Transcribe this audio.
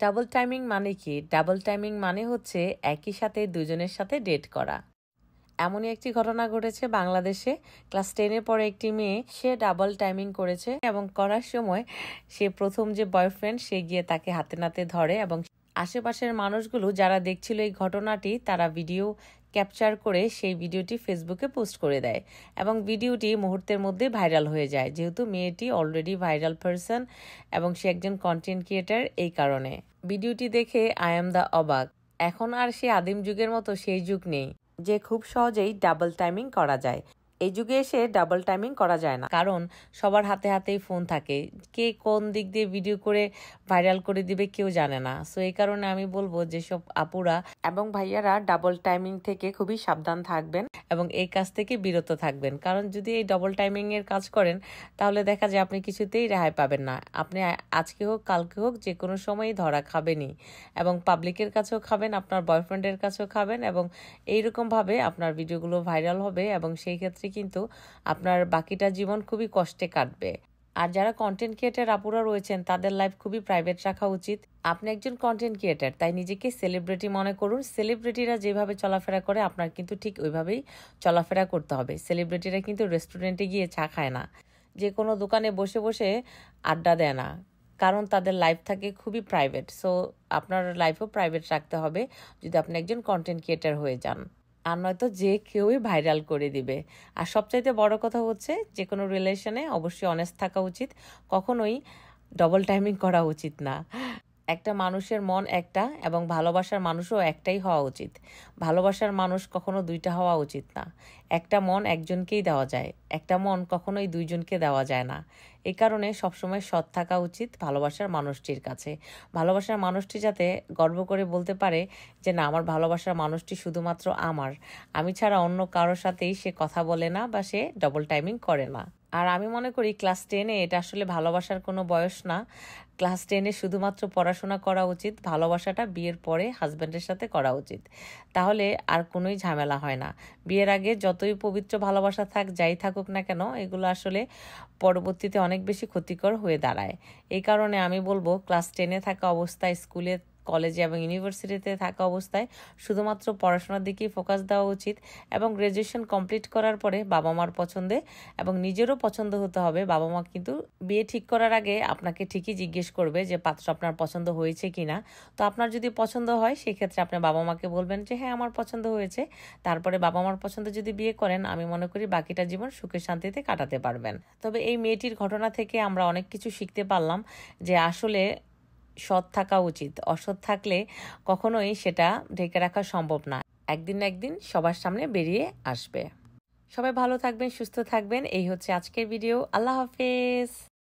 Double timing মানে কি? Double timing মানে হচ্ছে একই সাথে দুজনের সাথে ডেট করা। এমনই একটি ঘটনা ঘটেছে বাংলাদেশে। ক্লাস 10 এর পরে একটি মেয়ে সে ডাবল টাইমিং করেছে এবং করার সময় সে প্রথম যে বয়ফ্রেন্ড সে গিয়ে তাকে হাতে নাতে ধরে এবং আশেপাশের মানুষগুলো যারা দেখছিল এই ঘটনাটি তারা ভিডিও ক্যাপচার করে সেই ভিডিওটি ফেসবুকে পোস্ট করে দেয় এবং ভিডিওটি মুহূর্তের মধ্যে ভাইরাল হয়ে যায়, যেহেতু মেয়েটি অলরেডি ভাইরাল পারসন এবং সে একজন কন্টেন্ট ক্রিয়েটার। এই কারণে ভিডিওটি দেখে আই এম দা অবাক। এখন আর সে আদিম যুগের মতো সেই যুগ নেই যে খুব সহজেই ডাবল টাইমিং করা যায়। এই যুগে এসে ডাবল টাইমিং করা যায় না, কারণ সবার হাতে হাতেই ফোন থাকে। কে কোন দিক দিয়ে ভিডিও করে ভাইরাল করে দিবে কেউ জানে না। সো এই কারণে আমি বলবো যেসব আপুরা এবং ভাইয়ারা ডাবল টাইমিং থেকে খুবই সাবধান থাকবেন এবং এই কাজ থেকে বিরত থাকবেন, কারণ যদি এই ডাবল টাইমিং এর কাজ করেন তাহলে দেখা যায় আপনি কিছুতেই রেহাই পাবেন না। আপনি আজকে হোক কালকে হোক যে কোনো সময়ই ধরা খাবেনই এবং পাবলিকের কাছেও খাবেন, আপনার বয়ফ্রেন্ডের কাছেও খাবেন এবং এইরকমভাবে আপনার ভিডিওগুলো ভাইরাল হবে এবং সেই ক্ষেত্রে কিন্তু আপনার বাকিটা জীবন খুবই কষ্টে কাটবে। আর যারা কন্টেন্ট ক্রিয়েটার আপুরা রয়েছেন তাদের লাইফ খুবই প্রাইভেট রাখা উচিত। আপনি একজন কন্টেন্ট ক্রিয়েটার, তাই নিজেকে সেলিব্রিটি মনে করুন। সেলিব্রিটিরা যেভাবে চলাফেরা করে আপনার কিন্তু ঠিক ওইভাবেই চলাফেরা করতে হবে। সেলিব্রিটিরা কিন্তু রেস্টুরেন্টে গিয়ে চা খায় না, যে কোনো দোকানে বসে বসে আড্ডা দেয় না, কারণ তাদের লাইফ থাকে খুবই প্রাইভেট। সো আপনার লাইফও প্রাইভেট রাখতে হবে যদি আপনি একজন কন্টেন্ট ক্রিয়েটার হয়ে যান, আর নয়তো যে কেউই ভাইরাল করে দিবে। আর সবচাইতে বড় কথা হচ্ছে যে কোনো রিলেশনে অবশ্যই অনেস্ট থাকা উচিত, কখনোই ডবল টাইমিং করা উচিত না। একটা মানুষের মন একটা এবং ভালোবাসার মানুষও একটাই হওয়া উচিত। ভালোবাসার মানুষ কখনো দুইটা হওয়া উচিত না। একটা মন একজনকেই দেওয়া যায়, একটা মন কখনোই দুইজনকে দেওয়া যায় না। এই কারণে সবসময় সৎ থাকা উচিত ভালোবাসার মানুষটির কাছে। ভালোবাসার মানুষটি যাতে গর্ব করে বলতে পারে যে না, আমার ভালোবাসার মানুষটি শুধুমাত্র আমার, আমি ছাড়া অন্য কারোর সাথেই সে কথা বলে না বা সে ডবল টাইমিং করে না। আর আমি মনে করি ক্লাস 10-এ এটা আসলে ভালোবাসার কোনো বয়স না। ক্লাস 10-এ শুধুমাত্র পড়াশোনা করা উচিত, ভালোবাসাটা বিয়ের পরে হাজব্যান্ডের সাথে করা উচিত, তাহলে আর কোনোই ঝামেলা হয় না। বিয়ের আগে যতই পবিত্র ভালোবাসা থাক, যাই থাকুক না কেন, এগুলো আসলে পরবর্তীতে অনেক বেশি ক্ষতিকর হয়ে দাঁড়ায়। এই কারণে আমি বলবো ক্লাস 10-এ থাকা অবস্থায়, স্কুলে কলেজে এবং ইউনিভার্সিটিতে থাকা অবস্থায় শুধুমাত্র পড়াশোনার দিকেই ফোকাস দেওয়া উচিত এবং গ্র্যাজুয়েশন কমপ্লিট করার পরে বাবা মার পছন্দে এবং নিজেরও পছন্দ হতে হবে। বাবা মা কিন্তু বিয়ে ঠিক করার আগে আপনাকে ঠিকই জিজ্ঞেস করবে যে পাত্র আপনার পছন্দ হয়েছে কিনা। তো আপনার যদি পছন্দ হয় সেক্ষেত্রে আপনার বাবা মাকে বলবেন যে হ্যাঁ আমার পছন্দ হয়েছে। তারপরে বাবা মার পছন্দে যদি বিয়ে করেন, আমি মনে করি বাকিটা জীবন সুখে শান্তিতে কাটাতে পারবেন। তবে এই মেয়েটির ঘটনা থেকে আমরা অনেক কিছু শিখতে পারলাম যে আসলে সৎ থাকা উচিত। অসৎ থাকলে কখনোই সেটা ঢেকে রাখা সম্ভব না, একদিন না একদিন সবার সামনে বেরিয়ে আসবে। সবাই ভালো থাকবেন, সুস্থ থাকবেন। এই হচ্ছে আজকের ভিডিও। আল্লাহ হাফেজ।